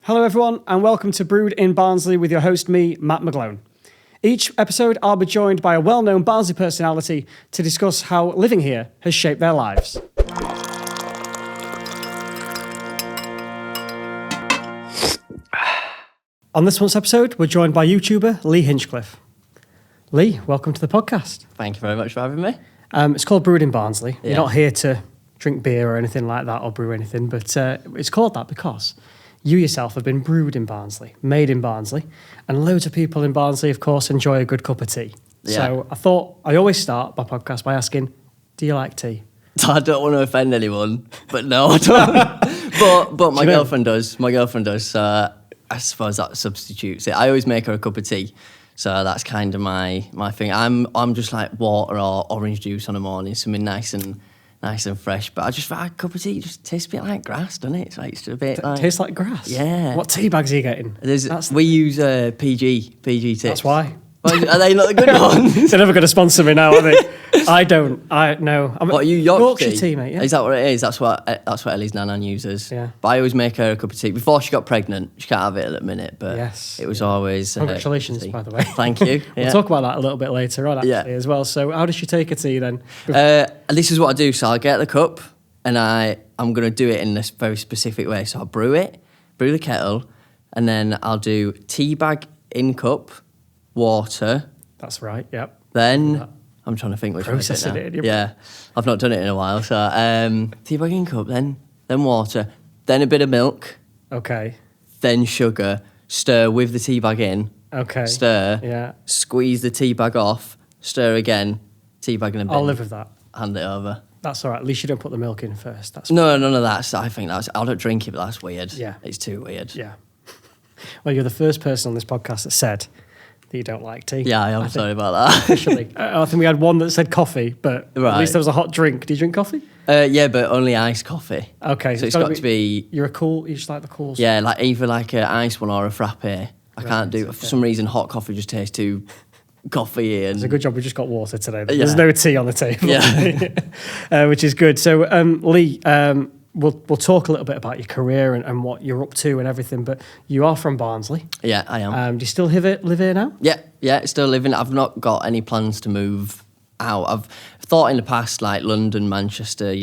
Hello everyone and welcome to Brewed in Barnsley with your host me, Matt McGlone. Each episode I'll be joined by a well-known Barnsley personality to discuss how living here has shaped their lives. On this month's episode, we're joined by YouTuber Lee Hinchcliffe. Lee, welcome to the podcast. Thank you very much for having me. It's called Brewed in Barnsley. Yeah. You're not here to drink beer or anything like that or brew anything, but it's called that because you yourself have been brewed in Barnsley, made in Barnsley, and loads of people in Barnsley, of course, enjoy a good cup of tea. Yeah. So I thought I always start my podcast by asking, do you like tea? I don't want to offend anyone, but no, I don't. but my girlfriend does. My girlfriend does. So I suppose that substitutes it. I always make her a cup of tea. So that's kind of my thing. I'm just like water or orange juice on a morning, something nice and fresh. But I just find a cup of tea just tastes a bit like grass, doesn't it? It's like it's a bit like Tastes like grass? Yeah. What tea bags are you getting? We use PG tips. That's why. Well, are they not the good ones? They're never going to sponsor me now, are they? I don't. No. What are you, Yorkshire tea, mate? Yeah. Is that what it is? That's what Ellie's nan uses. Yeah. But I always make her a cup of tea. Before she got pregnant, she can't have it at the minute, but yes, it was always... Congratulations, by the way. Thank you. We'll talk about that a little bit later on, actually, as well. So how does she take a tea then? This is what I do. So I'll get the cup and I'm going to do it in this very specific way. So I'll brew the kettle, and then I'll do tea bag in cup, water. That's right, yep. Then... I'm trying to think which one is it now. Yeah, I've not done it in a while. So tea bag in cup, then water, then a bit of milk. Okay. Then sugar. Stir with the tea bag in. Okay. Stir. Yeah. Squeeze the tea bag off. Stir again. Tea bag in a bin. I'll live with that. Hand it over. That's all right. At least you don't put the milk in first. That's no, none of that. I think I don't drink it, but that's weird. Yeah. It's too weird. Yeah. Well, you're the first person on this podcast that said that you don't like tea. Yeah, I'm sorry about that. Officially. I think we had one that said coffee, but at least there was a hot drink. Do you drink coffee? Yeah, but only iced coffee. Okay. So it's got to be... You just like the cool stuff? Yeah, like either like an iced one or a frappe. I can't do... For some reason, hot coffee just tastes too coffee. It's a good job we just got water today. There's no tea on the table. Yeah. Which is good. So, Lee... We'll talk a little bit about your career and what you're up to and everything, but you are from Barnsley. Yeah, I am. Do you still live here now? Yeah, still living. I've not got any plans to move out. I've thought in the past, like London, Manchester,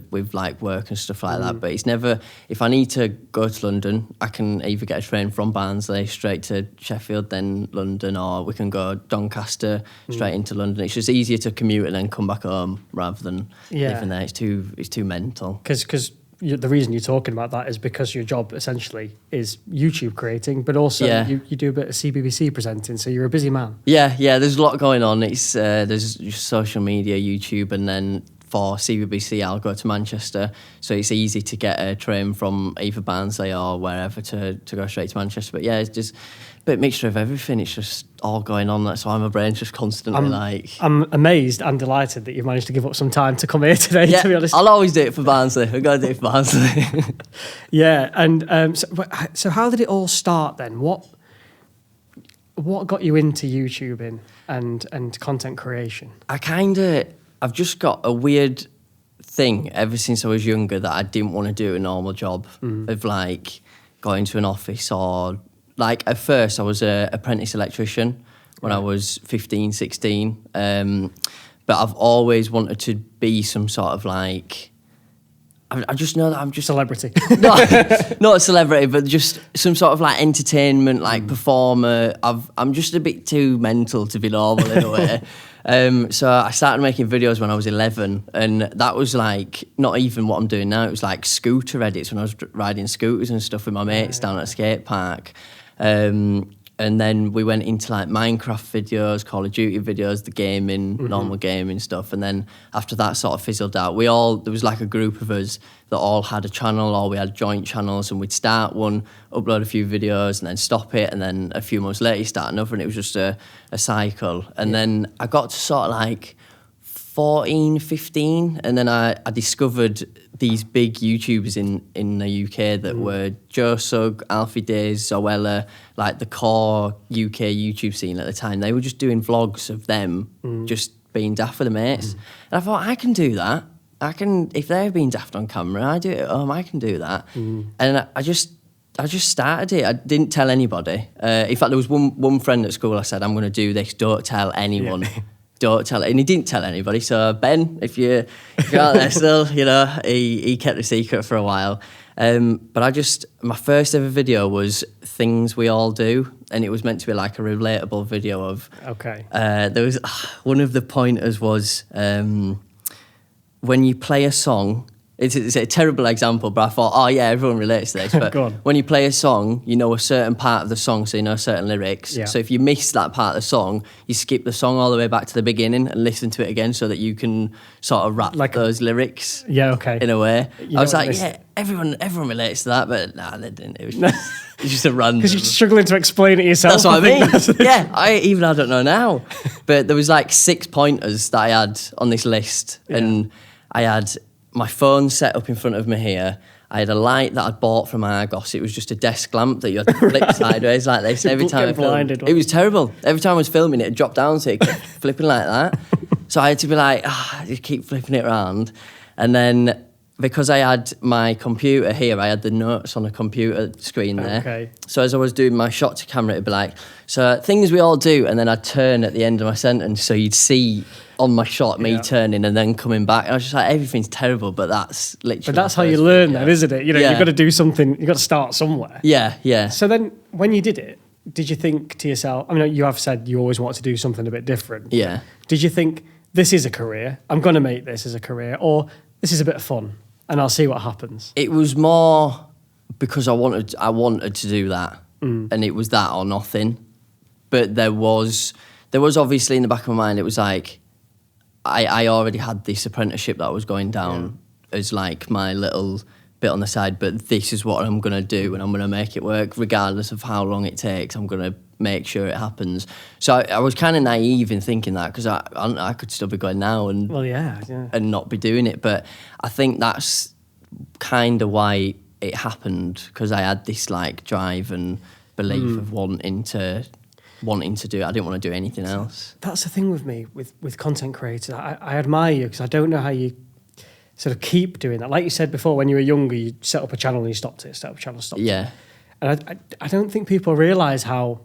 with like work and stuff like that, but it's never, if I need to go to London, I can either get a train from Barnsley straight to Sheffield, then London, or we can go Doncaster straight into London. It's just easier to commute and then come back home rather than living there. It's too mental. Because the reason you're talking about that is because your job essentially is YouTube creating, but also you do a bit of CBBC presenting, so you're a busy man. Yeah, there's a lot going on. It's there's just social media, YouTube, and then for CBBC I'll go to Manchester, so it's easy to get a train from either Barnsley or wherever to go straight to Manchester. But yeah, it's just a bit mixture of everything. It's just all going on. That's why my brain's just constantly I'm amazed and delighted that you've managed to give up some time to come here today, to be honest. I'll always do it for Barnsley. I've got to do it for Barnsley. Yeah, and so how did it all start then? What got you into YouTubing and content creation? I've just got a weird thing ever since I was younger that I didn't want to do a normal job of like going to an office or like at first I was an apprentice electrician when I was 15, 16. But I've always wanted to be some sort of like, I just know that I'm just... Celebrity. Not a celebrity, but just some sort of like entertainment, like performer. I'm just a bit too mental to be normal in a way. So I started making videos when I was 11, and that was like not even what I'm doing now. It was like scooter edits when I was riding scooters and stuff with my mates down at a skate park. And then we went into like Minecraft videos, Call of Duty videos, the gaming, normal gaming stuff. And then after that sort of fizzled out, there was like a group of us that all had a channel, or we had joint channels, and we'd start one, upload a few videos and then stop it. And then a few months later, you start another, and it was just a cycle. And then I got to sort of like 14, 15, and then I discovered these big YouTubers in the UK that were Joe Sugg, Alfie Days, Zoella, like the core UK YouTube scene at the time. They were just doing vlogs of them just being daft with the mates. And I thought, I can do that. If they're being daft on camera, I do it at home, I can do that. And I just I just started it. I didn't tell anybody. In fact, there was one friend at school. I said, "I'm going to do this. Don't tell anyone. Don't tell." And he didn't tell anybody. So Ben, if you're out there still, he kept the secret for a while. But my first ever video was things we all do, and it was meant to be like a relatable video of. Okay. There was one of the pointers was when you play a song. It's a terrible example, but I thought, oh yeah, everyone relates to this. But Go on. when you play a song, you know a certain part of the song, so you know certain lyrics. Yeah. So if you miss that part of the song, you skip the song all the way back to the beginning and listen to it again so that you can sort of rap those lyrics. Yeah, okay. In a way. You I was know like, what yeah, everyone relates to that, but nah, they didn't. It was just a random. Because you're struggling to explain it yourself. That's what I mean. Yeah, I don't know now. But there was like 6 pointers that I had on this list, and I had my phone set up in front of me here. I had a light that I'd bought from Argos. It was just a desk lamp that you had to flip sideways like this every time I filmed. It was terrible. Every time I was filming it, it'd drop down, so it kept flipping like that. So I had to be like, just keep flipping it around. And then because I had my computer here, I had the notes on a computer screen there. Okay. So as I was doing my shot to camera, it'd be like, so things we all do, and then I'd turn at the end of my sentence, so you'd see on my shot me turning and then coming back. And I was just like, everything's terrible, but that's literally. But that's how you learn then, isn't it? You've got to do something, you've got to start somewhere. Yeah, yeah. So then when you did it, did you think to yourself, I mean, you have said you always want to do something a bit different. Yeah. Did you think, this is a career, I'm going to make this as a career, or this is a bit of fun and I'll see what happens? It was more because I wanted to do that, and it was that or nothing. But there was obviously in the back of my mind, it was like, I already had this apprenticeship that was going down as like my little bit on the side, but this is what I'm going to do, and I'm going to make it work regardless of how long it takes. I'm going to make sure it happens. So I was kind of naive in thinking that, because I could still be going now and and not be doing it. But I think that's kind of why it happened, because I had this like drive and belief of wanting to do it. I didn't want to do anything else. That's the thing with me, with content creators. I admire you, because I don't know how you sort of keep doing that. Like you said before, when you were younger, you set up a channel and you stopped it, set up a channel, stopped it. And I don't think people realise how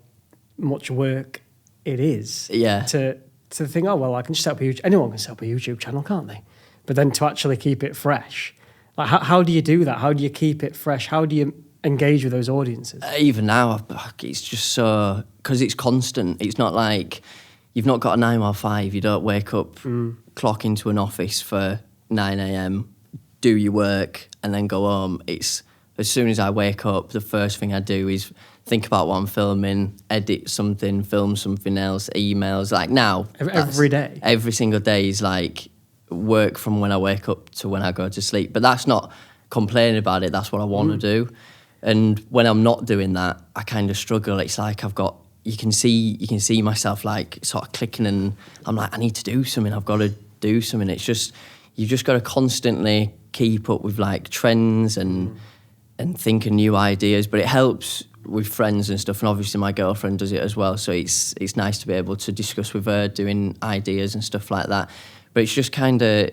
much work it is to think, oh, well, I can just set up anyone can set up a YouTube channel, can't they? But then to actually keep it fresh, like how do you do that? How do you keep it fresh? How do you engage with those audiences? Even now, it's just so, because it's constant. It's not like you've not got a 9 or 5. You don't wake up, clock into an office for 9 a.m, do your work, and then go home. It's as soon as I wake up, the first thing I do is think about what I'm filming, edit something, film something else, emails. Like now, every day, every single day is like work from when I wake up to when I go to sleep. But that's not complaining about it. That's what I want to do. And when I'm not doing that, I kind of struggle. It's like you can see myself like sort of clicking, and I'm like, I need to do something. I've got to do something. It's just, you've just got to constantly keep up with like trends and think of new ideas. But it helps with friends and stuff, and obviously my girlfriend does it as well. So it's nice to be able to discuss with her, doing ideas and stuff like that. But it's just kind of,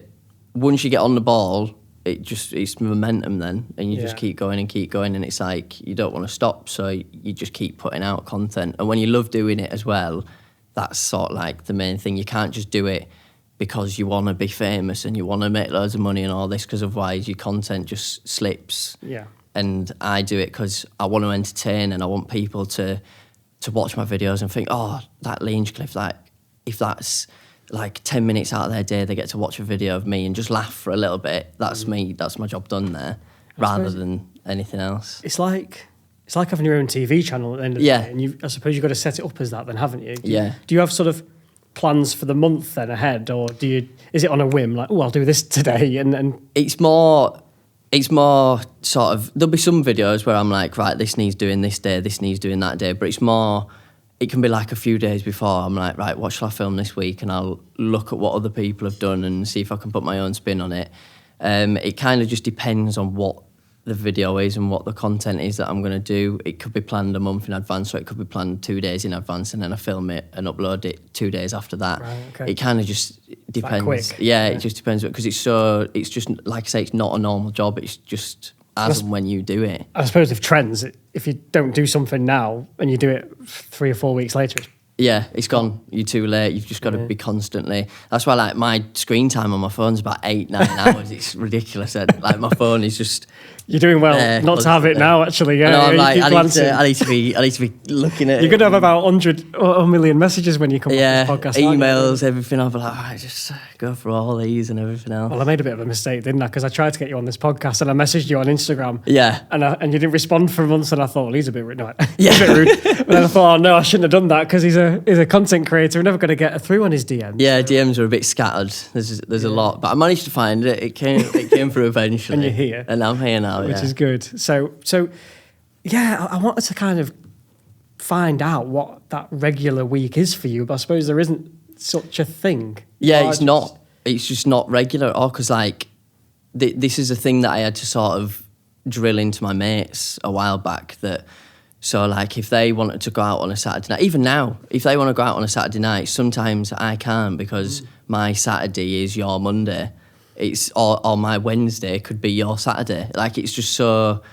once you get on the ball, it's momentum then, and you just keep going, and it's like you don't want to stop, so you just keep putting out content. And when you love doing it as well, that's sort of like the main thing. You can't just do it because you want to be famous and you want to make loads of money and all this, because otherwise your content just slips. Yeah. And I do it because I want to entertain, and I want people to watch my videos and think, oh, that Lee Hinchcliffe, like, if that's like 10 minutes out of their day, they get to watch a video of me and just laugh for a little bit. That's me. That's my job done there, rather than anything else. It's like having your own TV channel at the end of the day, and I suppose you've got to set it up as that then, haven't you? Do you have sort of plans for the month then ahead, or is it on a whim, like, oh, I'll do this today? And It's more sort of, there'll be some videos where I'm like, right, this needs doing this day, this needs doing that day, but it's more, it can be like a few days before. I'm like, right, what shall I film this week? And I'll look at what other people have done and see if I can put my own spin on it. It kind of just depends on what the video is and what the content is that I'm going to do. It could be planned a month in advance, or it could be planned 2 days in advance, and then I film it and upload it 2 days after that. Right, okay. It kind of just depends. Quick. Yeah, it just depends, because it's just, like I say, it's not a normal job. It's just as and when you do it. I suppose if trends, if you don't do something now and you do it 3 or 4 weeks later, it's gone. You're too late. You've just got to be constantly. That's why, like, my screen time on my phone's about 8-9 hours. It's ridiculous. Like, my phone is just. You're doing well not to have it now, actually. Yeah, I'm like, I need to be looking at it. You're going to have about 100 or a million messages when you come off this podcast. Emails, everything. I'll be like, I just go through all these and everything else. Well, I made a bit of a mistake, didn't I? Because I tried to get you on this podcast and I messaged you on Instagram. Yeah. And you didn't respond for months, and I thought, well, he's a bit rude. No, he's a bit rude. But then I thought, oh no, I shouldn't have done that because he's a content creator. We're never going to get through on his DMs. Yeah, DMs are a bit scattered. There's a lot, but I managed to find it. It came through eventually. And you're here. And I'm here now, which is good. So yeah, I wanted to kind of find out what that regular week is for you, but I suppose there isn't such a thing. Yeah, it's not. It's just not regular at all, because like this is a thing that I had to sort of drill into my mates a while back. So like if they wanted to go out on a Saturday night, even now, if they want to go out on a Saturday night, sometimes I can't because my Saturday is your Monday. Or my Wednesday could be your Saturday. Like, it's just so,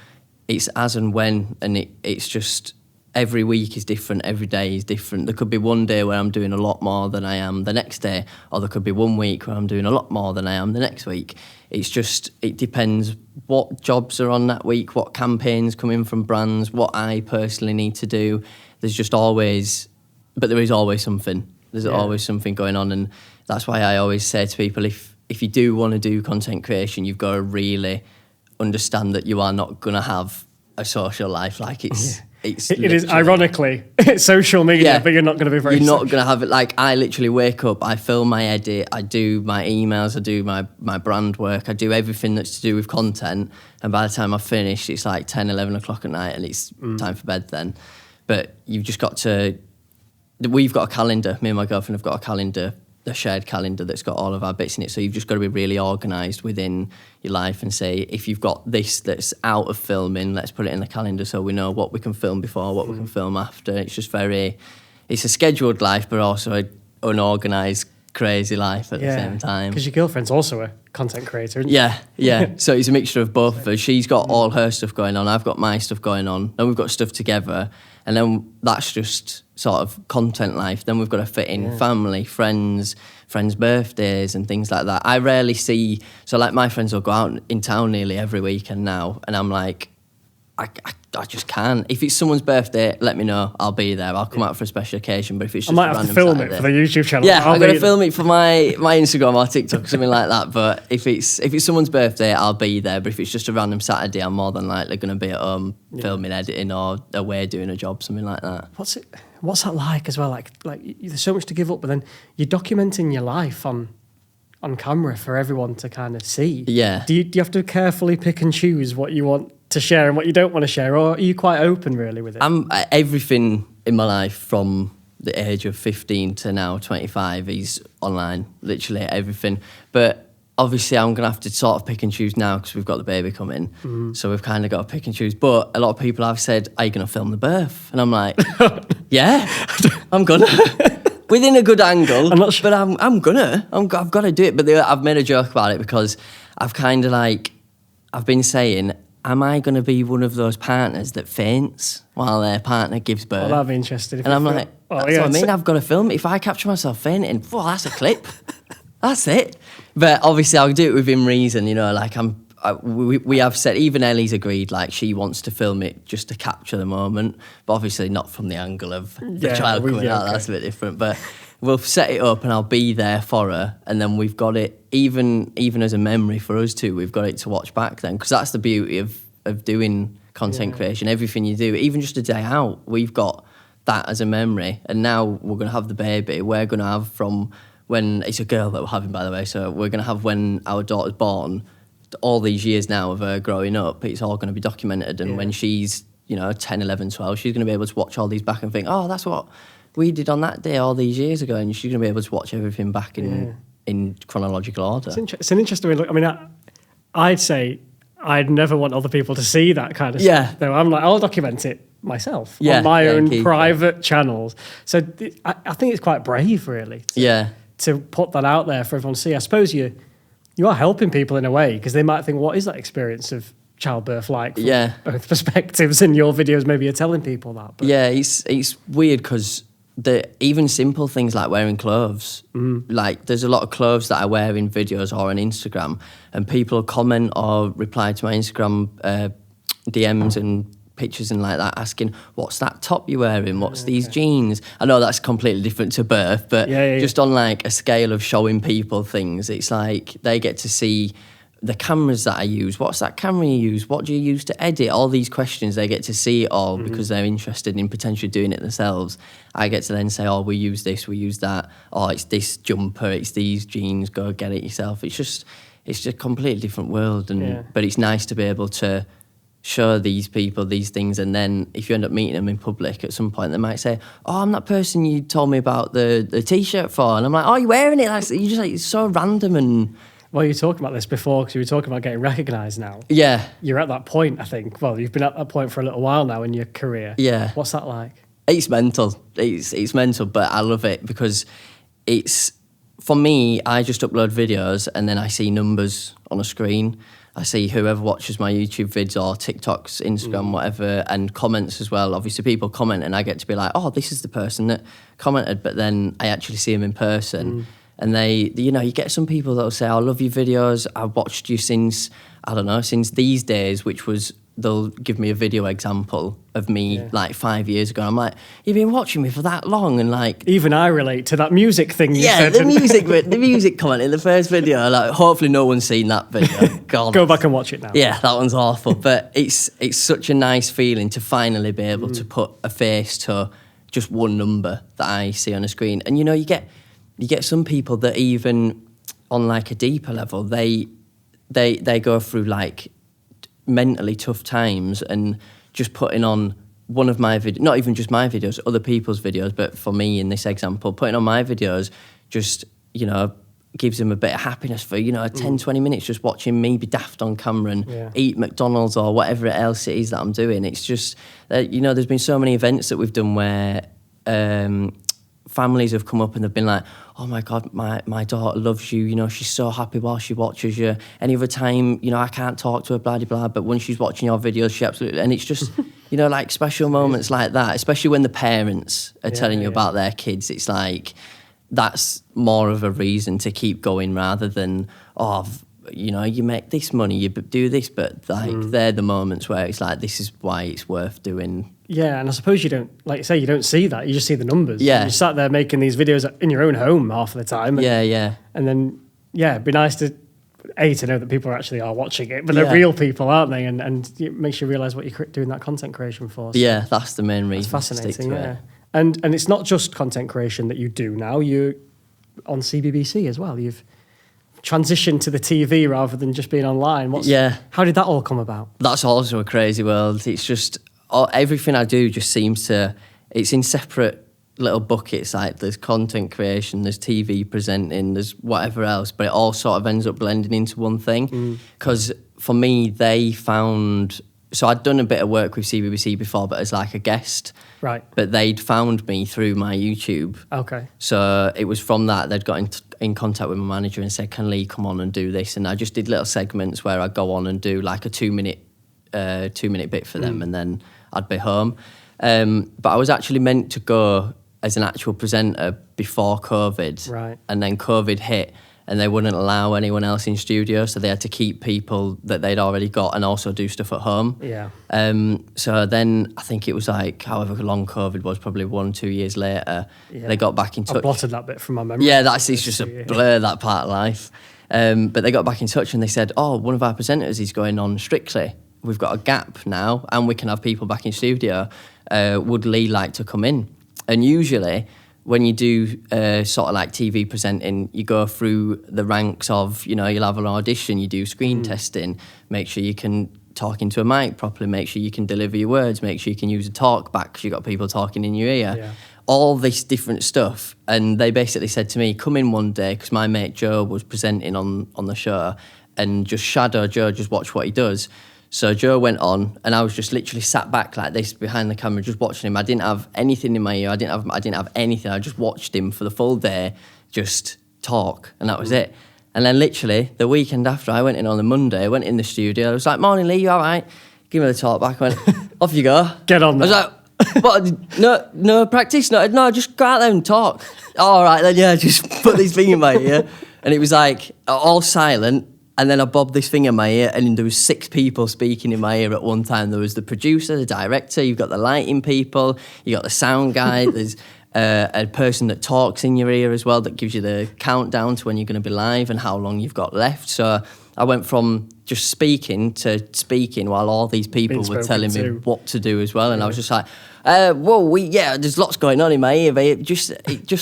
it's as and when, and it's just, every week is different, every day is different. There could be one day where I'm doing a lot more than I am the next day, or there could be 1 week where I'm doing a lot more than I am the next week. It's just, it depends what jobs are on that week, what campaigns come in from brands, what I personally need to do. There's just always, but there is always something. There's always something going on, and that's why I always say to people, if you do want to do content creation, you've got to really understand that you are not going to have a social life. Like, it is ironically it's social media, but you're not going to be very. You're not going to have it. Like, I literally wake up, I film my edit, I do my emails, I do my brand work, I do everything that's to do with content, and by the time I finish, it's like 10, 11 o'clock at night, and it's time for bed then. But you've just got to. We've got a calendar. Me and my girlfriend have got a calendar. A shared calendar that's got all of our bits in it, so you've just got to be really organised within your life and say, if you've got this that's out of filming, let's put it in the calendar so we know what we can film before, what we can film after. It's just it's a scheduled life, but also an unorganised, crazy life at the same time. Because your girlfriend's also a content creator, isn't she? Yeah. So it's a mixture of both of us. She's got all her stuff going on, I've got my stuff going on, then we've got stuff together, and then that's just sort of content life. Then we've got to fit in family, friends' birthdays and things like that. I rarely see, so like my friends will go out in town nearly every weekend now, and I'm like, I just can't. If it's someone's birthday, let me know. I'll be there. I'll come out for a special occasion. But if it's just I might have to film it for the YouTube channel. Yeah, I'm going to film it for my Instagram or TikTok or something like that. But if it's someone's birthday, I'll be there. But if it's just a random Saturday, I'm more than likely going to be at home filming, editing, or away doing a job, something like that. What's that like as well? Like there's so much to give up, but then you're documenting your life on camera for everyone to kind of see. Yeah. Do you have to carefully pick and choose what you want to share and what you don't want to share, or are you quite open really with it? Everything in my life from the age of 15 to now 25 is online, literally everything. But obviously I'm going to have to sort of pick and choose now because we've got the baby coming. So we've kind of got to pick and choose. But a lot of people have said, are you going to film the birth? And I'm like, yeah, I'm going to. Within a good angle, I'm not sure. But I'm gonna. I've got to do it. But I've made a joke about it because I've kind of like, I've been saying, am I going to be one of those partners that faints while their partner gives birth? Well, that'd be interesting. And I'm like, that's what I mean. I've got to film it. If I capture myself fainting, well, that's a clip. That's it. But obviously, I'll do it within reason. You know, like we have said, even Ellie's agreed, like she wants to film it just to capture the moment, but obviously not from the angle of the child coming out. Okay. That's a bit different. But we'll set it up and I'll be there for her, and then we've got it even as a memory for us too. We've got it to watch back then, because that's the beauty of doing content creation. Everything you do, even just a day out, we've got that as a memory. And now we're going to have the baby. We're going to have from when it's a girl that we're having, by the way. So we're going to have when our daughter's born. All these years now of her growing up, it's all going to be documented. And when she's, 10, 11, 12, she's going to be able to watch all these back and think, oh, that's what we did on that day all these years ago. And she's going to be able to watch everything back in chronological order. It's an interesting way to look. I mean, I'd say I'd never want other people to see that kind of stuff. Though I'm like, I'll document it myself on my own private channels. So I think it's quite brave, really, to put that out there for everyone to see. I suppose you are helping people in a way, because they might think, what is that experience of childbirth like from both perspectives, and your videos maybe are telling people that. But. Yeah, it's weird because even simple things like wearing clothes, like there's a lot of clothes that I wear in videos or on Instagram, and people comment or reply to my Instagram DMs and pictures and like that, asking, what's that top you're wearing? What's these jeans? I know that's completely different to birth, but just on like a scale of showing people things, it's like they get to see the cameras that I use. What's that camera you use? What do you use to edit? All these questions, they get to see it all because they're interested in potentially doing it themselves. I get to then say, oh, we use this, we use that. Oh, it's this jumper, it's these jeans, go get it yourself. It's just a completely different world. But it's nice to be able to show these people these things, and then if you end up meeting them in public at some point, they might say, oh, I'm that person you told me about the T-shirt for. And I'm like, oh, you're wearing it? You're just like, it's so random. And well, you were talking about this before because you were talking about getting recognised now. Yeah. You're at that point, I think. Well, you've been at that point for a little while now in your career. Yeah. What's that like? It's mental. It's mental, but I love it because it's, for me, I just upload videos and then I see numbers on a screen. I see whoever watches my YouTube vids or TikToks, Instagram, whatever, and comments as well. Obviously, people comment and I get to be like, oh, this is the person that commented, but then I actually see them in person. And you get some people that'll say, I love your videos. I've watched you since these days, which was, they'll give me a video example of me like 5 years ago. I'm like, you've been watching me for that long? And like, even I relate to that music thing you said. The music comment in the first video. Like, hopefully no one's seen that video. God. Go back and watch it now. Yeah, that one's awful. But it's such a nice feeling to finally be able to put a face to just one number that I see on a screen. And you get some people that even on like a deeper level, they go through like mentally tough times, and just putting on one of my videos, not even just my videos, other people's videos, but for me in this example, putting on my videos just, gives them a bit of happiness for, 10, 20 minutes just watching me be daft on camera and eat McDonald's or whatever else it is that I'm doing. It's just, there's been so many events that we've done where families have come up and they've been like, oh my God, my daughter loves you, she's so happy while she watches you. Any other time, I can't talk to her, blah, blah, blah, but when she's watching your videos, she absolutely, and it's just, like special moments like that, especially when the parents are telling you about their kids, it's like, that's more of a reason to keep going rather than, you make this money, you do this, but like they're the moments where it's like, this is why it's worth doing. Yeah, and I suppose you don't, like you say, you don't see that, you just see the numbers. Yeah. You sat there making these videos in your own home half of the time. And, And then, it'd be nice to know that people actually are watching it, but they're real people, aren't they? And it makes you realise what you're doing that content creation for. So yeah, that's the main reason. It's fascinating, And it's not just content creation that you do now, you're on CBBC as well. You've transitioned to the TV rather than just being online. How did that all come about? That's also a crazy world. It's just, everything I do just seems to, it's in separate little buckets, like there's content creation, there's TV presenting, there's whatever else, but it all sort of ends up blending into one thing. Because for me, they found, so I'd done a bit of work with CBBC before, but as like a guest. Right. But they'd found me through my YouTube. Okay. So it was from that, they'd got in contact with my manager and said, can Lee come on and do this? And I just did little segments where I'd go on and do like a 2 minute bit for them, and then I'd be home. But I was actually meant to go as an actual presenter before COVID. Right. And then COVID hit and they wouldn't allow anyone else in studio, so they had to keep people that they'd already got and also do stuff at home. Yeah. So then I think it was like, however long COVID was, probably 1-2 years later, they got back in touch. I blotted that bit from my memory. Yeah, it's just a blur, that part of life. But they got back in touch and they said, oh, one of our presenters is going on Strictly. We've got a gap now and we can have people back in studio. Would Lee like to come in? And usually when you do sort of like TV presenting, you go through the ranks of, you'll have an audition, you do screen testing, make sure you can talk into a mic properly, make sure you can deliver your words, make sure you can use a talk back because you've got people talking in your ear. Yeah. All this different stuff. And they basically said to me, come in one day, because my mate Joe was presenting on the show, and just shadow Joe, just watch what he does. So Joe went on, and I was just literally sat back like this behind the camera, just watching him. I didn't have anything in my ear. I didn't have anything. I just watched him for the full day, just talk, and that was it. And then literally the weekend after, I went in on the Monday, I went in the studio. I was like, morning, Lee, you all right? Give me the talk back. I went, off you go. Get on there. I was like, what? No practice? No, just go out there and talk. All right, then, yeah, just put this thing in my ear. And it was like all silent. And then I bobbed this thing in my ear, and there was 6 people speaking in my ear at one time. There was the producer, the director, you've got the lighting people, you got the sound guy, there's a person that talks in your ear as well that gives you the countdown to when you're going to be live and how long you've got left. So I went from just speaking to speaking while all these people were telling me what to do as well. And I was just like, there's lots going on in my ear. But it just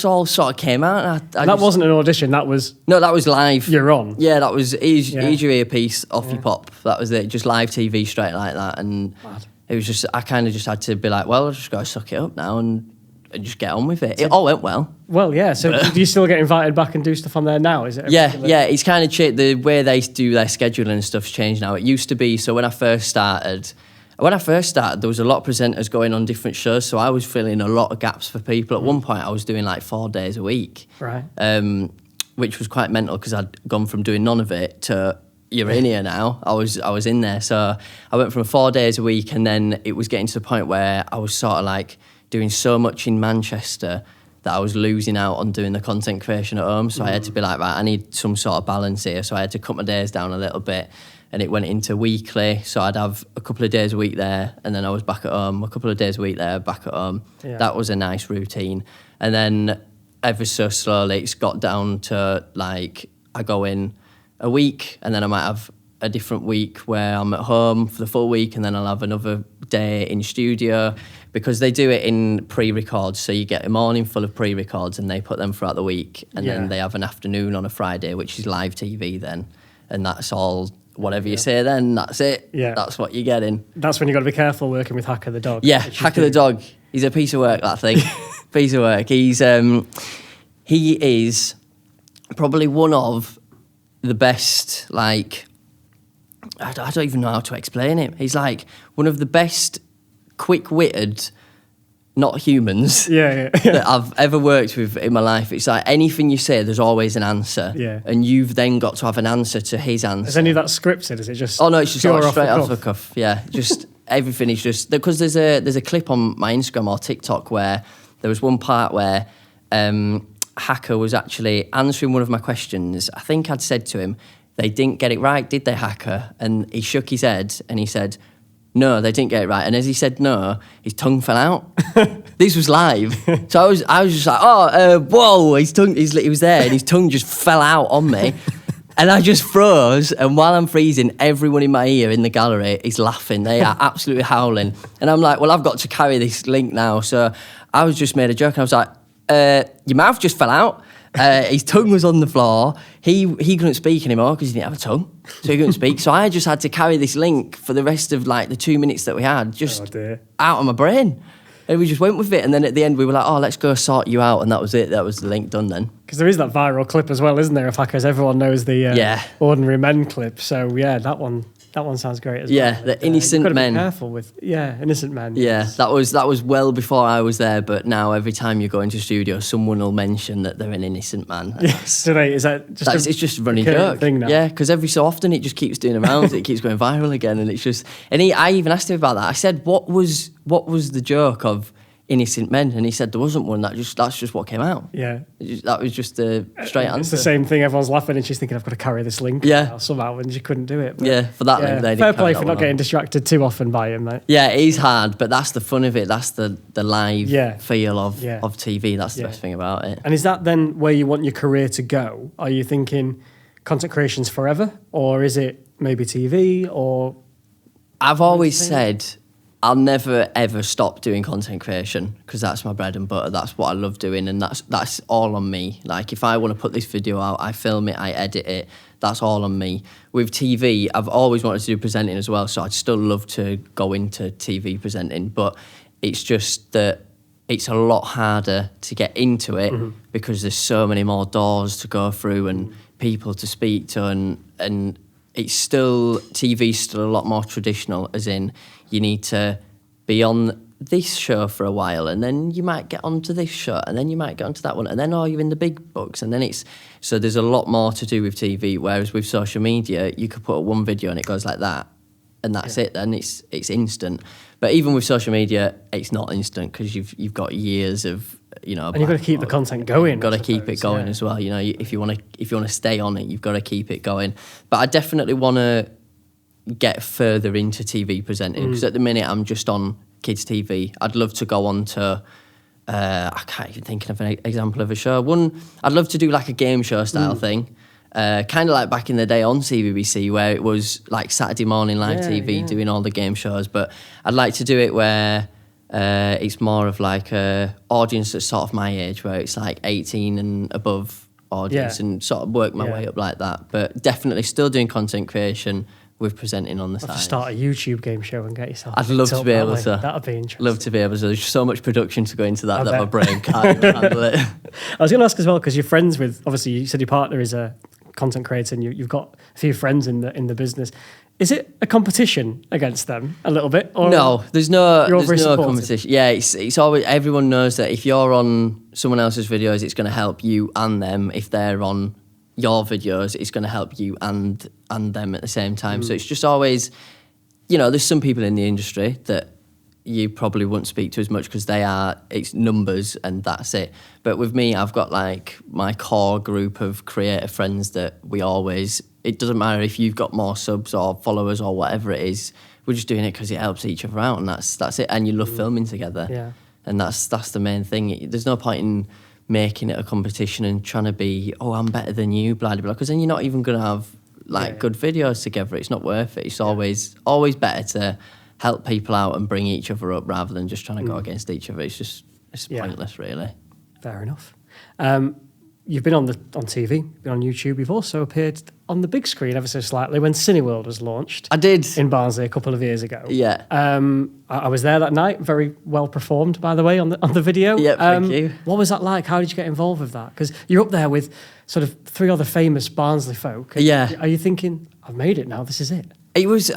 all sort of came out. And that wasn't an audition, that was... No, that was live. You're on? Yeah, that was, here's your earpiece, off you pop. That was it, just live TV straight like that. And it was just, I kind of just had to be like, well, I've just got to suck it up now and just get on with it. It all went well. Well, yeah. So do you still get invited back and do stuff on there now? Is it? Yeah. It's kind of changed. The way they do their scheduling and stuff's changed now. It used to be, so when I first started, there was a lot of presenters going on different shows, so I was filling a lot of gaps for people. At one point, I was doing like 4 days a week. Right. Which was quite mental because I'd gone from doing none of it to you're in here now. I was in there. So I went from 4 days a week, and then it was getting to the point where I was sort of like doing so much in Manchester that I was losing out on doing the content creation at home. So I had to be like, right, I need some sort of balance here. So I had to cut my days down a little bit, and it went into weekly. So I'd have a couple of days a week there, and then I was back at home, a couple of days a week there, back at home. Yeah. That was a nice routine. And then ever so slowly, it's got down to like, I go in a week, and then I might have a different week where I'm at home for the full week, and then I'll have another day in studio, because they do it in pre-records. So you get a morning full of pre-records, and they put them throughout the week, and then they have an afternoon on a Friday, which is live TV then, and that's all. Whatever you say then, that's it. Yeah. That's what you're getting. That's when you've got to be careful working with Hacker the dog. Yeah, Hacker the dog. He's a piece of work, that thing. Piece of work. He is probably one of the best, like, I don't even know how to explain it. He's like one of the best quick-witted, not humans, that I've ever worked with in my life. It's like anything you say, there's always an answer. Yeah. And you've then got to have an answer to his answer. Is any of that scripted? Is it just... Oh, no, it's just straight off the cuff. Yeah, just everything is just... Because there's a clip on my Instagram or TikTok where there was one part where Hacker was actually answering one of my questions. I think I'd said to him, they didn't get it right, did they, Hacker? And he shook his head and he said... No, they didn't get it right. And as he said no, his tongue fell out. This was live. So I was just like, whoa, he was there and his tongue just fell out on me. And I just froze. And while I'm freezing, everyone in my ear in the gallery is laughing. They are absolutely howling. And I'm like, well, I've got to carry this link now. So I was just made a joke. And I was like, your mouth just fell out. His tongue was on the floor. He couldn't speak anymore because he didn't have a tongue, so he couldn't speak. So I just had to carry this link for the rest of like the 2 minutes that we had, just out of my brain. And we just went with it. And then at the end we were like, oh, let's go sort you out. And that was it. That was the link done then. Because there is that viral clip as well, isn't there, of Hackers? Everyone knows the Ordinary Men clip. So yeah, that one sounds great as well. Yeah, the Innocent Men. You've got to be careful with, Innocent Men. Yeah, yes. that was well before I was there, but now every time you go into studio, someone will mention that they're an innocent man. Yes, today is that just it's just a running joke thing now? Yeah, because every so often it just keeps doing around, it keeps going viral again, and it's just. And I even asked him about that. I said, what was the joke of Innocent Men? And he said there wasn't one. That's just what came out. Yeah, that was just the straight answer. It's the same thing. Everyone's laughing, and she's thinking, "I've got to carry this link." Now somehow, and she couldn't do it. But for that link, they fair play for not getting distracted too often by him, mate. Yeah, it is hard, but that's the fun of it. That's the live feel of TV. That's the best thing about it. And is that then where you want your career to go? Are you thinking content creation's forever, or is it maybe TV? Or I've always said, I'll never ever stop doing content creation because that's my bread and butter. That's what I love doing, and that's all on me. Like if I want to put this video out, I film it, I edit it. That's all on me. With TV, I've always wanted to do presenting as well, so I'd still love to go into TV presenting. But it's just that it's a lot harder to get into it because there's so many more doors to go through and people to speak to, and it's still TV's still a lot more traditional, as in you need to be on this show for a while, and then you might get onto this show, and then you might get onto that one, and then you're in the big books, and then it's so there's a lot more to do with TV. Whereas with social media, you could put up one video and it goes like that, and that's it. Then it's instant. But even with social media, it's not instant because you've got years of and you've got to keep the content going. You've got to keep it going as well. If you want to stay on it, you've got to keep it going. But I definitely want to get further into TV presenting because at the minute I'm just on kids TV. I'd love to go on to I can't even think of an example of a show. I'd love to do like a game show style thing, kind of like back in the day on CBBC where it was like Saturday morning live TV doing all the game shows. But I'd like to do it where it's more of like a audience that's sort of my age, where it's like 18 and above audience, and sort of work my way up like that. But definitely still doing content creation with presenting on the side. Start a YouTube game show and get yourself. I'd love to be able to. That'd be interesting. Love to be able to. There's so much production to go into that my brain can't even handle it. I was going to ask as well, because you're friends with, obviously you said your partner is a content creator and you've got a few friends in the business. Is it a competition against them a little bit? Or no, there's no supportive? competition. Yeah, it's always, everyone knows that if you're on someone else's videos, it's going to help you and them. If they're on your videos, it's going to help you and them at the same time. So it's just always, there's some people in the industry that you probably wouldn't speak to as much because it's numbers and that's it. But with me, I've got like my core group of creator friends that it doesn't matter if you've got more subs or followers or whatever it is, we're just doing it because it helps each other out and that's it. And you love filming together. Yeah. And that's the main thing. There's no point in making it a competition and trying to be, I'm better than you, blah, blah, blah, because then you're not even going to have good videos together. It's not worth it. It's always better to help people out and bring each other up rather than just trying to go against each other. It's pointless, really. Fair enough. You've been on TV, you've been on YouTube. You've also appeared on the big screen ever so slightly when Cineworld was launched. I did. In Barnsley a couple of years ago. Yeah. I was there that night. Very well performed, by the way, on the video. Yeah, thank you. What was that like? How did you get involved with that? Because you're up there with sort of 3 other famous Barnsley folk. Yeah. Are you thinking, I've made it now, this is it? It was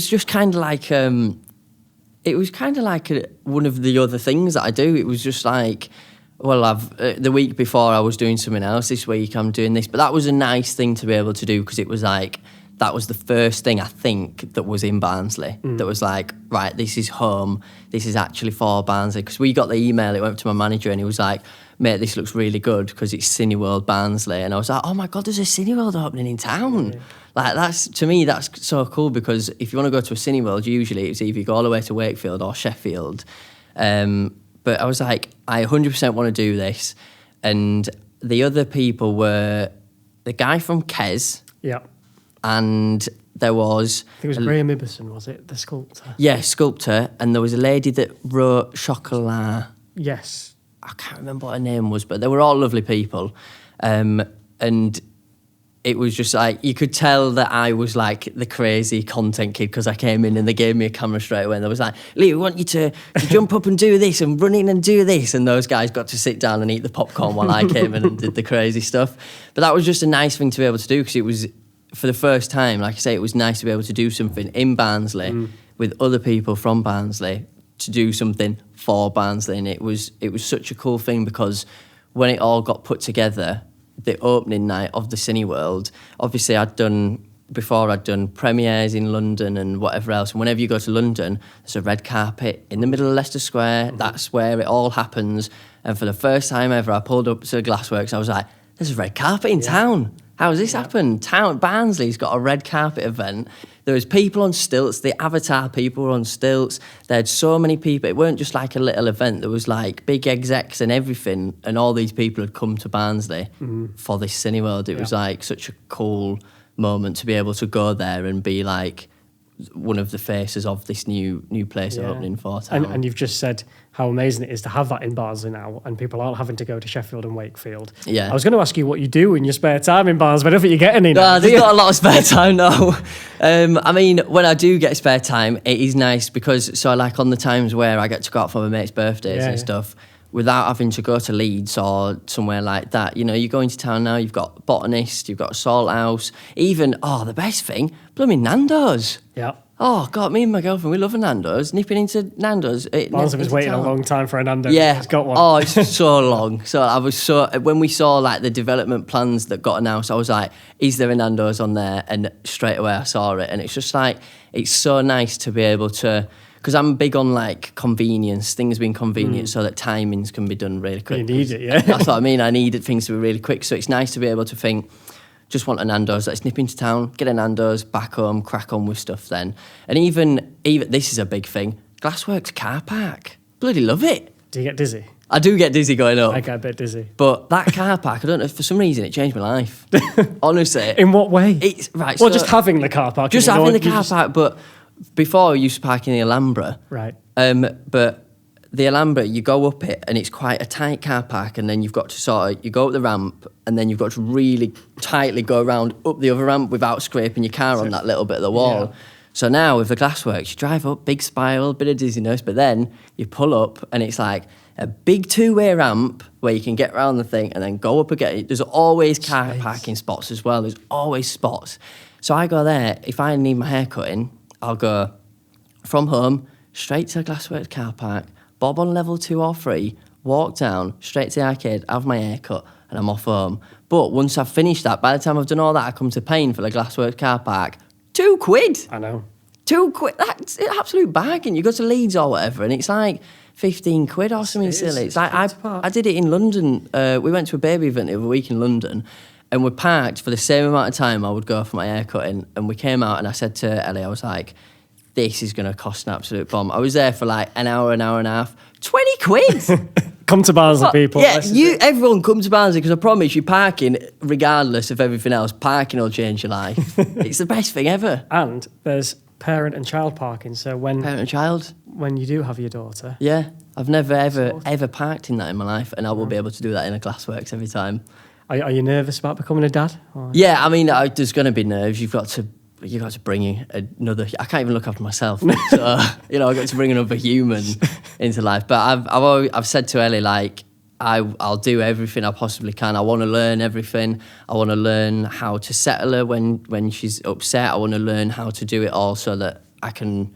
just kind of like... it was kind of like one of the other things that I do. It was just like... Well, the week before I was doing something else. This week I'm doing this. But that was a nice thing to be able to do because it was like, that was the first thing I think that was in Barnsley. That was like, right, this is home. This is actually for Barnsley. Because we got the email, it went to my manager and he was like, mate, this looks really good because it's Cineworld Barnsley. And I was like, oh my God, there's a Cineworld opening in town. Yeah. Like, to me, that's so cool because if you want to go to a Cineworld, usually it's either you go all the way to Wakefield or Sheffield. But I was like, I 100% want to do this. And the other people were the guy from Kes. Yeah. And there was... I think it was Graham Ibbison, was it? The sculptor. Yeah, sculptor. And there was a lady that wrote Chocolat. Yes. I can't remember what her name was, but they were all lovely people. And it was just like, you could tell that I was like the crazy content kid because I came in and they gave me a camera straight away and they was like, Lee, we want you to jump up and do this and run in and do this. And those guys got to sit down and eat the popcorn while I came in and did the crazy stuff. But that was just a nice thing to be able to do because it was, for the first time, like I say, it was nice to be able to do something in Barnsley with other people from Barnsley to do something for Barnsley. And it was such a cool thing because when it all got put together, the opening night of the Cineworld, obviously I'd done premieres in London and whatever else, and whenever you go to London there's a red carpet in the middle of Leicester Square. That's where it all happens. And for the first time ever I pulled up to the Glassworks. I was like, there's a red carpet in town. How has this happened? Barnsley's got a red carpet event. There was people on stilts. The Avatar people were on stilts. They had so many people. It weren't just like a little event. There was like big execs and everything. And all these people had come to Barnsley for this Cineworld. It was like such a cool moment to be able to go there and be like one of the faces of this new place opening for town. And you've just said how amazing it is to have that in Barnsley now, and people aren't having to go to Sheffield and Wakefield. Yeah. I was going to ask you what you do in your spare time in Barnsley, but I don't think you get any now. There's not a lot of spare time now. I mean, when I do get spare time, it is nice because, so like on the times where I get to go out for my mates' birthdays and stuff, without having to go to Leeds or somewhere like that. You know, you go into town now, you've got Botanist, you've got Salt House, even, the best thing, blooming Nando's. Yeah. Oh, God, me and my girlfriend, we love a Nando's. Nipping into Nando's. Barnsley was waiting a long time for a Nando's. Yeah. It's got one. Oh, it's so long. So when we saw like the development plans that got announced, I was like, is there a Nando's on there? And straight away I saw it. And it's just like, it's so nice to be able to, because I'm big on like convenience, things being convenient so that timings can be done really quick. You need it, yeah. That's what I mean. I needed things to be really quick. So it's nice to be able to think, just want a Nando's, let's nip into town, get a Nando's, back home, crack on with stuff then. And even this is a big thing, Glassworks car park. Bloody love it. Do you get dizzy? I do get dizzy going up. I get a bit dizzy. But that car park, I don't know, for some reason it changed my life. Honestly. In what way? It's right. Well, just having the car park. Just having the car park, but before I used to park in the Alhambra. Right. But the Alhambra, you go up it and it's quite a tight car park, and then you've got to you go up the ramp and then you've got to really tightly go around up the other ramp without scraping your car on that little bit of the wall. Yeah. So now with the Glassworks, you drive up, big spiral, bit of dizziness, but then you pull up and it's like a big two-way ramp where you can get around the thing and then go up again. There's always car parking spots as well. There's always spots. So I go there. If I need my hair cutting, I'll go from home straight to the Glassworks car park, bob on level 2 or 3, walk down, straight to the arcade, have my hair cut, and I'm off home. But once I've finished that, by the time I've done all that, I come to paying for the Glassworks car park. £2. I know. £2. That's an absolute bargain. You go to Leeds or whatever, and it's like 15 quid or something silly. It's like I did it in London. We went to a baby event the other week in London, and we parked for the same amount of time I would go for my haircutting. And we came out, and I said to Ellie, I was like, this is going to cost an absolute bomb. I was there for like an hour and a half. 20 quid! Come to Barnsley, people. Yeah, everyone come to Barnsley, because I promise you, parking, regardless of everything else, parking will change your life. It's the best thing ever. And there's parent and child parking. So Parent and child? When you do have your daughter. Yeah. I've never, ever parked in that in my life, and I will be able to do that in a Glassworks every time. Are you nervous about becoming a dad? Or? Yeah, I mean, there's going to be nerves. You've got to bring in another. I can't even look after myself, so I've got to bring another human into life. But I've said to Ellie, like, I'll do everything I possibly can. I want to learn everything. I want to learn how to settle her when she's upset. I want to learn how to do it all so that I can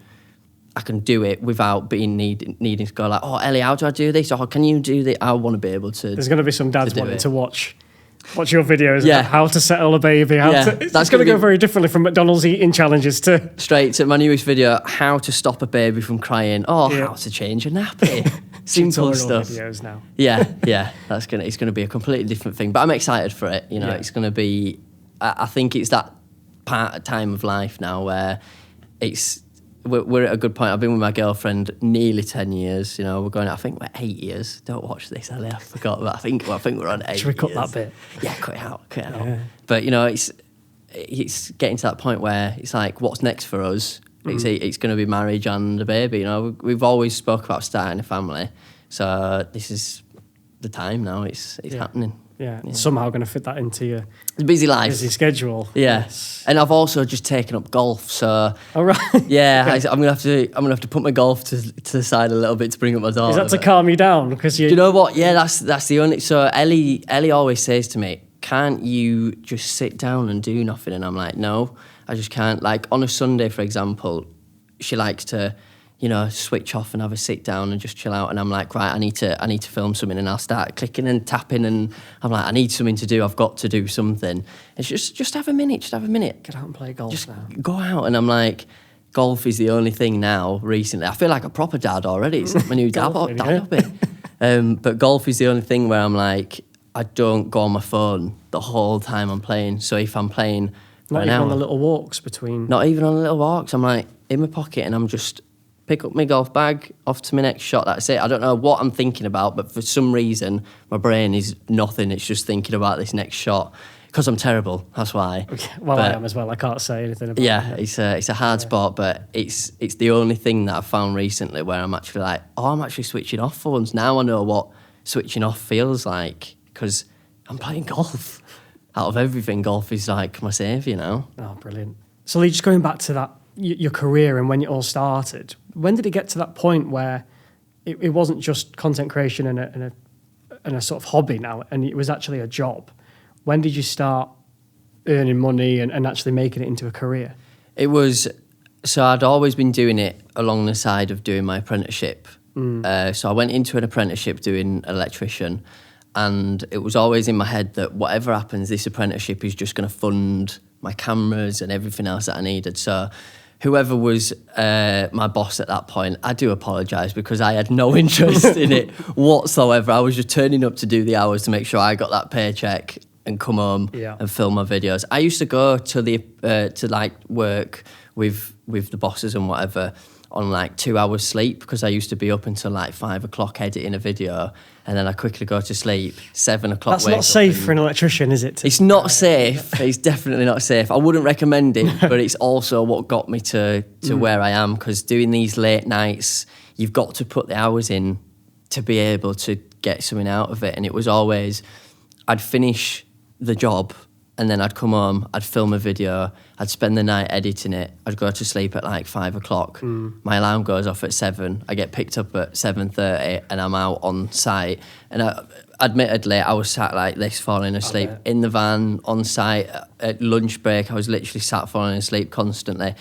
do it without being needing to go like, oh, Ellie, how do I do this? Or can you do this? I want to be able to. There's going to be some dads wanting to watch your videos about how to settle a baby. That's going to go very differently from McDonald's eating challenges to... Straight to my newest video, how to stop a baby from crying. How to change a nappy. Simple stuff. Videos now. Yeah. It's going to be a completely different thing. But I'm excited for it. It's going to be... I think it's that time of life now where we're at a good point. I've been with my girlfriend nearly 10 years. We're going. I think we're 8 years. Don't watch this, Ellie. I forgot. But I think we're on 8 years. Should we cut that bit? Yeah, cut it out. Yeah. But it's getting to that point where it's like, what's next for us? It's going to be marriage and a baby. We've always spoke about starting a family, so this is the time now. It's happening. Yeah, somehow going to fit that into your busy life, busy schedule. Yeah, yes. And I've also just taken up golf. So, all right. Yeah, okay. I'm gonna have to put my golf to the side a little bit to bring up my daughter. Is that to calm you down? Because do you know what? Yeah, that's the only. So Ellie always says to me, "Can't you just sit down and do nothing?" And I'm like, "No, I just can't." Like on a Sunday, for example, she likes to, switch off and have a sit down and just chill out. And I'm like, right, I need to film something, and I'll start clicking and tapping, and I'm like, I need something to do. I've got to do something. It's just have a minute. Just have a minute. Get out and play golf. Just now. Go out. And I'm like, golf is the only thing now. Recently, I feel like a proper dad already. It's my new dad hobby. But golf is the only thing where I'm like, I don't go on my phone the whole time I'm playing. So if I'm playing, not even on the little walks between. Not even on the little walks. I'm like in my pocket, and I'm just. Pick up my golf bag, off to my next shot, that's it. I don't know what I'm thinking about, but for some reason, my brain is nothing. It's just thinking about this next shot. Because I'm terrible, that's why. Okay. Well, I am as well. I can't say anything about it. Yeah, it's a hard sport, but it's the only thing that I've found recently where I'm actually like, I'm actually switching off for once. Now I know what switching off feels like, because I'm playing golf. Out of everything, golf is like my saviour now. Oh, brilliant. So Lee, just going back to that, your career and when it all started, when did it get to that point where it wasn't just content creation and a sort of hobby now, and it was actually a job? When did you start earning money and actually making it into a career? It was So I'd always been doing it along the side of doing my apprenticeship. So I went into an apprenticeship doing electrician, and it was always in my head that whatever happens, this apprenticeship is just going to fund my cameras and everything else that I needed. So whoever was my boss at that point, I do apologise because I had no interest in it whatsoever. I was just turning up to do the hours to make sure I got that paycheck and come home and film my videos. I used to go to the to like work with the bosses and whatever on like 2 hours sleep, because I used to be up until like 5 o'clock editing a video, and then I quickly go to sleep, 7 o'clock. That's not safe for an electrician, is it? It's not safe. It's definitely not safe. I wouldn't recommend it, but it's also what got me to where I am, because doing these late nights, you've got to put the hours in to be able to get something out of it. And it was always, I'd finish the job and then I'd come home, I'd film a video, I'd spend the night editing it, I'd go to sleep at like 5 o'clock. My alarm goes off at 7, I get picked up at 7:30 and I'm out on site. And admittedly, I was sat like this, falling asleep in the van, on site, at lunch break, I was literally sat falling asleep constantly.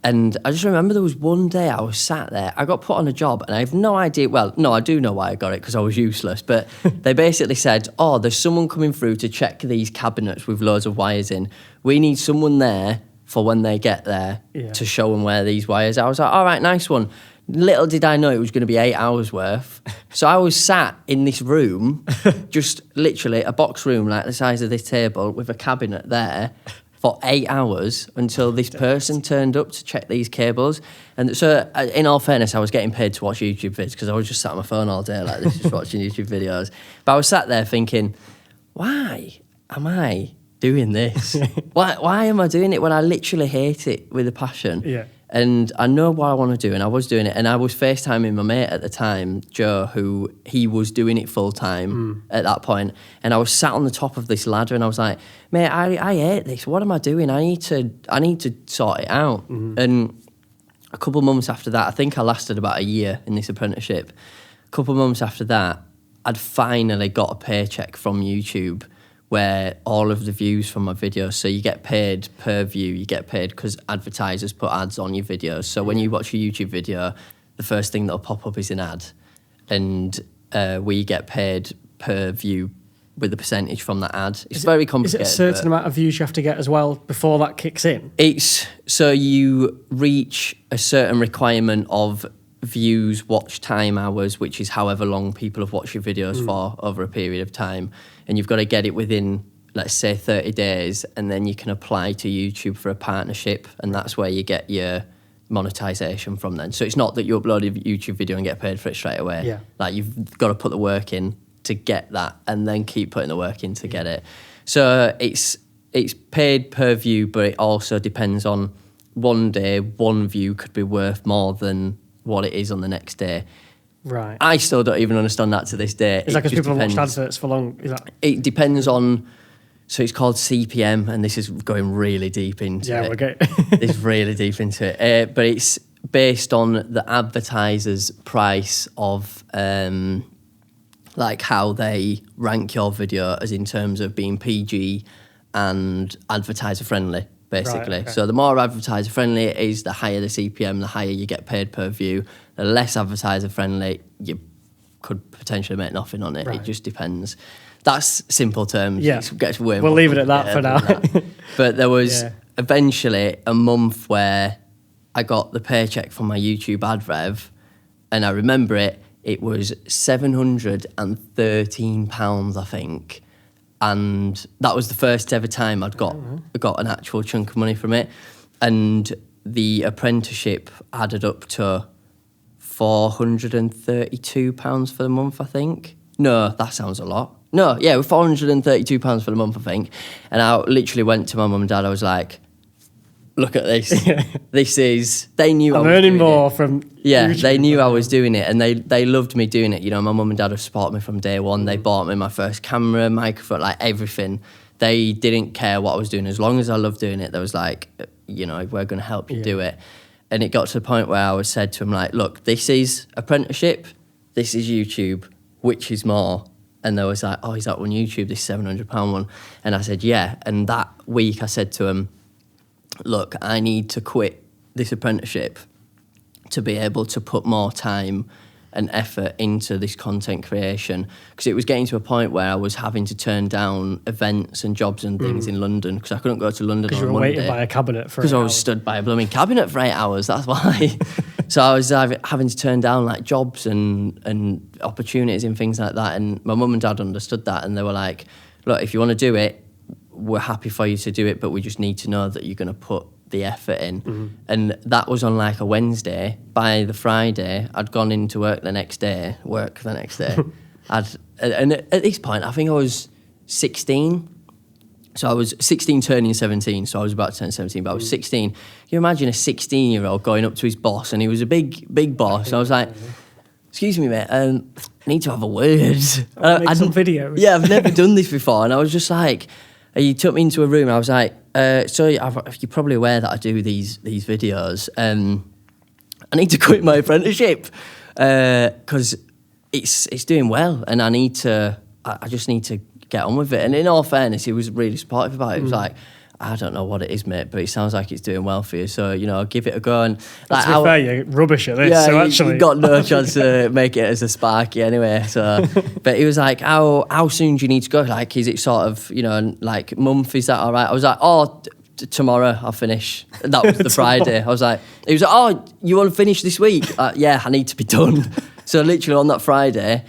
And I just remember there was one day I was sat there, I got put on a job and I have no idea, well, no, I do know why I got it because I was useless, but they basically said, oh, there's someone coming through to check these cabinets with loads of wires in. We need someone there for when they get there to show them where these wires are. I was like, all right, nice one. Little did I know it was going to be 8 hours worth. So I was sat in this room, just literally a box room like the size of this table with a cabinet there, for 8 hours until this person turned up to check these cables. And so, in all fairness, I was getting paid to watch YouTube vids because I was just sat on my phone all day like this, just watching YouTube videos. But I was sat there thinking, why am I doing this? Why am I doing it when I literally hate it with a passion? Yeah. And I know what I want to do, and I was doing it. And I was FaceTiming my mate at the time, Joe, who he was doing it full time at that point. And I was sat on the top of this ladder, and I was like, mate, I hate this. What am I doing? I need to sort it out. And a couple of months after that, I think I lasted about a year in this apprenticeship. A couple of months after that, I'd finally got a paycheck from YouTube, where all of the views from my videos, so you get paid per view, you get paid because advertisers put ads on your videos. So when you watch a YouTube video, the first thing that'll pop up is an ad, and we get paid per view with a percentage from that ad. It's very complicated. Is it a certain amount of views you have to get as well before that kicks in? It's, so you reach a certain requirement of views, watch time hours, which is however long people have watched your videos for over a period of time. And you've got to get it within, let's say, 30 days, and then you can apply to YouTube for a partnership, and that's where you get your monetization from then. So it's not that you upload a YouTube video and get paid for it straight away. Yeah. Like, you've got to put the work in to get that, and then keep putting the work in to get it. So it's paid per view, but it also depends on one day, one view could be worth more than what it is on the next day. Right. I still don't even understand that to this day. Is that because people have watched adverts for long? Is that? It depends on, so it's called CPM, and this is going really deep into it. Yeah, we're good. It's really deep into it. But it's based on the advertiser's price of like how they rank your video, as in terms of being PG and advertiser friendly, basically. Right, okay. So the more advertiser friendly it is, the higher the CPM, the higher you get paid per view. The less advertiser friendly, you could potentially make nothing on it. Right. It just depends. That's simple terms. Yeah. It gets way We'll more leave it at that for now. that. But there was Yeah. eventually a month where I got the paycheck from my YouTube ad rev, and I remember it was £713, I think. And that was the first ever time I'd got an actual chunk of money from it. And the apprenticeship added up to £432 for the month, I think. No, that sounds a lot. No, yeah, £432 for the month, I think. And I literally went to my mum and dad, I was like, look at this. This is, they knew I'm I was earning doing more it. from Yeah, YouTube. they knew I was doing it, and they loved me doing it. You know, my mum and dad have supported me from day one. They bought me my first camera, microphone, like everything. They didn't care what I was doing. As long as I loved doing it, they was like, you know, we're going to help you do it. And it got to the point where I was said to them, like, look, this is apprenticeship, this is YouTube, which is more? And they was like, oh, is that on YouTube, this £700 one? And I said, yeah. And that week I said to them, look, I need to quit this apprenticeship to be able to put more time and effort into this content creation, because it was getting to a point where I was having to turn down events and jobs and things in London because I couldn't go to London on Because you were Monday. waiting by a cabinet for Because I was stood by a blooming cabinet for 8 hours, that's why. So I was having to turn down like jobs and opportunities and things like that. And my mum and dad understood that, and they were like, look, if you want to do it, we're happy for you to do it, but we just need to know that you're going to put the effort in. And that was on like a Wednesday. By the Friday, I'd gone into work the next day. And at this point, I think I was 16. So I was 16 turning 17, so I was about to turn 17, but I was 16. You imagine a 16-year-old going up to his boss, and he was a big boss. I was like, excuse me, mate, I need to have a word. Make some videos. Yeah, I've never done this before. And I was just like, he took me into a room, and I was like, so you're probably aware that I do these videos. I need to quit my apprenticeship because it's doing well, and I just need to get on with it. And in all fairness, he was really supportive about it. He was like, I don't know what it is, mate, but it sounds like it's doing well for you. So, give it a go. And like, to be fair, you're rubbish at this. So actually, you got no chance to make it as a sparky anyway. So, but he was like, how soon do you need to go? Like, is it sort of, like month? Is that all right? I was like, tomorrow I'll finish. That was the Friday. I was like, he was like, you want to finish this week? Yeah, I need to be done. So literally on that Friday,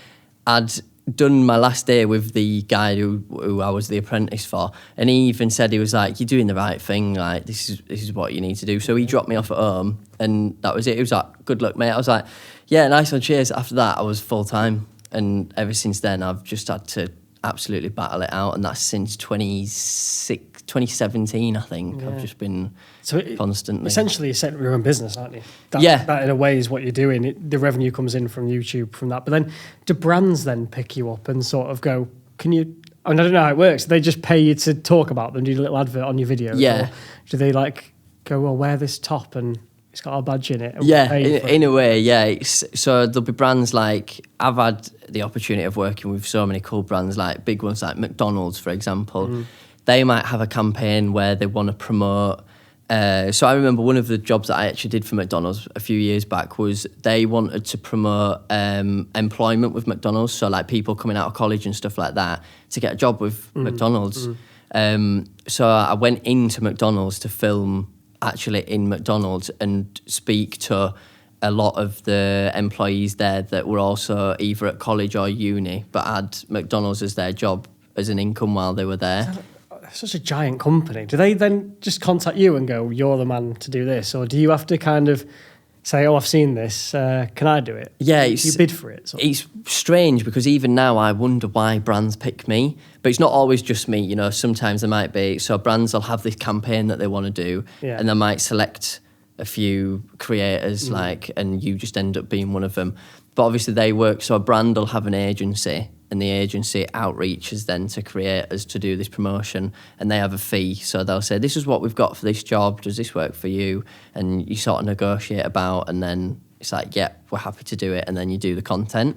I'd done my last day with the guy who I was the apprentice for, and he even said, he was like, you're doing the right thing, like this is what you need to do. So he dropped me off at home, and that was it. He was like, good luck, mate. I was like, yeah, nice one, cheers. After that, I was full time, and ever since then I've just had to absolutely battle it out, and that's since 2017, I think. I've just been constantly. Essentially, you're setting your own business, aren't you? That in a way is what you're doing. The revenue comes in from YouTube from that. But then do brands then pick you up and sort of go, can you... I mean, I don't know how it works. Do they just pay you to talk about them, do a little advert on your videos? Yeah. Or do they like go, well, wear this top and it's got our badge in it? Yeah, in a way, yeah. So there'll be brands like... I've had the opportunity of working with so many cool brands, like big ones like McDonald's, for example. They might have a campaign where they want to promote... so I remember one of the jobs that I actually did for McDonald's a few years back was they wanted to promote employment with McDonald's, so like people coming out of college and stuff like that to get a job with McDonald's. So I went into McDonald's to film actually in McDonald's and speak to a lot of the employees there that were also either at college or uni but had McDonald's as their job as an income while they were there. Such a giant company. Do they then just contact you and go, you're the man to do this? Or do you have to kind of say, I've seen this, can I do it? Yeah. You bid for it? It's strange because even now I wonder why brands pick me. But it's not always just me, sometimes there might be. So brands will have this campaign that they want to do and they might select a few creators and you just end up being one of them. But obviously they work, so a brand will have an agency, and the agency outreaches then to creators to do this promotion, and they have a fee. So they'll say, this is what we've got for this job, does this work for you? And you sort of negotiate about, and then it's like, yeah, we're happy to do it, and then you do the content.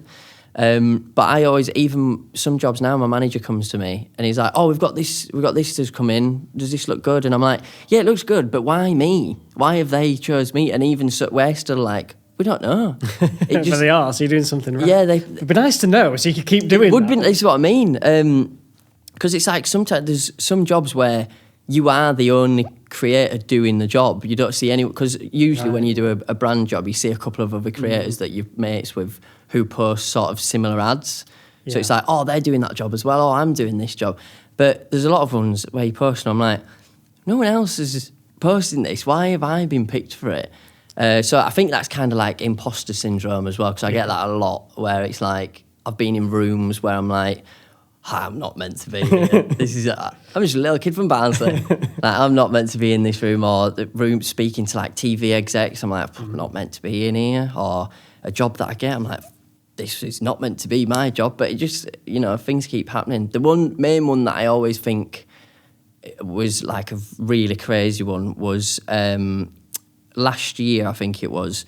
But I always, even some jobs now, my manager comes to me and he's like, we've got this to come in, does this look good? And I'm like, yeah, it looks good, but why me? Why have they chose me? And even so, we're still like, we don't know. But they are, so you're doing something right. Yeah, it'd be nice to know, so you could keep doing that. That's what I mean. Because it's like sometimes there's some jobs where you are the only creator doing the job. You don't see any, because usually when you do a brand job, you see a couple of other creators that you're mates with who post sort of similar ads. So it's like, they're doing that job as well. I'm doing this job. But there's a lot of ones where you post and I'm like, no one else is posting this. Why have I been picked for it? So I think that's kind of like imposter syndrome as well, because I get that a lot, where it's like I've been in rooms where I'm like, I'm not meant to be here. I'm just a little kid from Barnsley. I'm not meant to be in this room, or the room speaking to like TV execs. I'm like, I'm not meant to be in here. Or a job that I get, I'm like, this is not meant to be my job. But it just, things keep happening. The main one that I always think was like a really crazy one was last year, I think it was,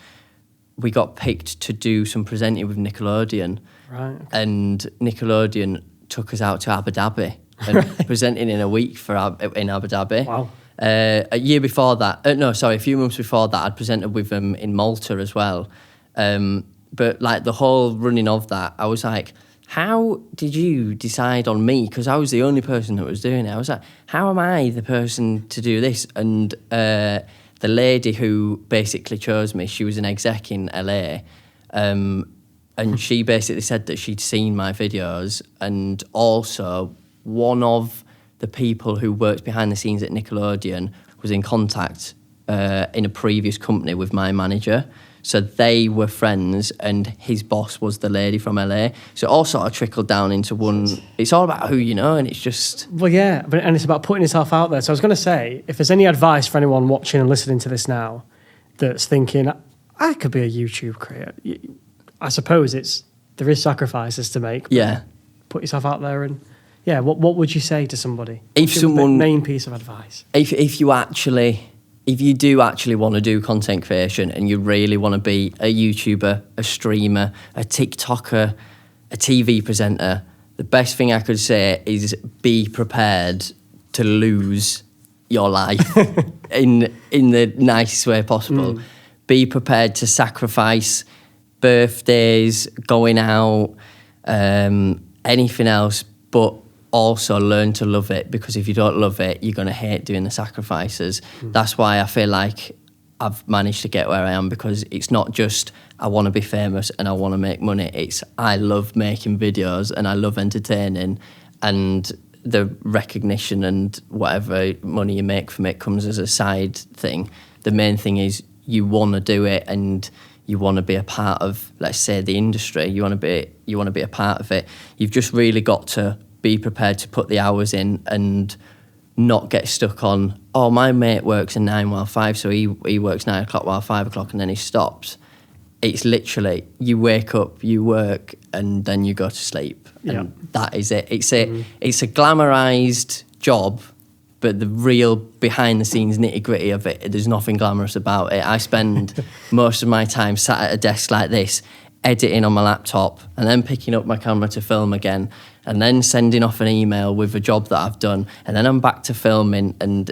we got picked to do some presenting with Nickelodeon. Right. Okay. And Nickelodeon took us out to Abu Dhabi and presenting in a week in Abu Dhabi. Wow. A year before that, a few months before that, I'd presented with them in Malta as well. But like the whole running of that, I was like, how did you decide on me? Because I was the only person that was doing it. I was like, how am I the person to do this? And the lady who basically chose me, she was an exec in LA. And she basically said that she'd seen my videos, and also one of the people who worked behind the scenes at Nickelodeon was in contact in a previous company with my manager. So they were friends, and his boss was the lady from LA. So it all sort of trickled down into one. It's all about who you know, and it's just... Well, yeah, and it's about putting yourself out there. So I was going to say, if there's any advice for anyone watching and listening to this now that's thinking, I could be a YouTube creator, I suppose there is sacrifices to make. Yeah. Put yourself out there and... Yeah, what would you say to somebody? If someone... Main piece of advice. If you do actually want to do content creation and you really want to be a YouTuber, a streamer, a TikToker, a TV presenter, the best thing I could say is be prepared to lose your life in the nicest way possible. Be prepared to sacrifice birthdays, going out, anything else, but also learn to love it, because if you don't love it, you're going to hate doing the sacrifices. That's why I feel like I've managed to get where I am, because it's not just I want to be famous and I want to make money. It's I love making videos and I love entertaining, and the recognition and whatever money you make from it comes as a side thing. The main thing is you want to do it and you want to be a part of, let's say, the industry. You want to be a part of it. You've just really got to be prepared to put the hours in and not get stuck on, oh, my mate works in 9 while 5, so he works 9 o'clock while 5 o'clock and then he stops. It's literally, you wake up, you work, and then you go to sleep. And that is it. It's a glamorized job, but the real behind-the-scenes nitty-gritty of it, there's nothing glamorous about it. I spend most of my time sat at a desk like this, editing on my laptop, and then picking up my camera to film again, and then sending off an email with a job that I've done, and then I'm back to filming, and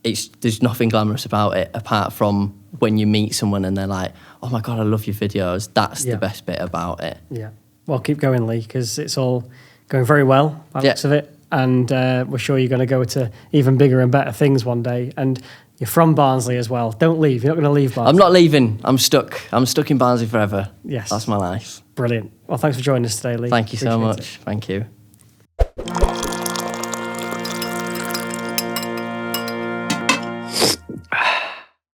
there's nothing glamorous about it apart from when you meet someone and they're like, oh my God, I love your videos. That's the best bit about it. Yeah. Well, keep going, Lee, because it's all going very well by the looks of it, and we're sure you're going to go to even bigger and better things one day. And you're from Barnsley as well. Don't leave. You're not going to leave Barnsley. I'm not leaving. I'm stuck. I'm stuck in Barnsley forever. Yes. That's my life. Brilliant. Well, thanks for joining us today, Lee. Thank you so much. Thank you.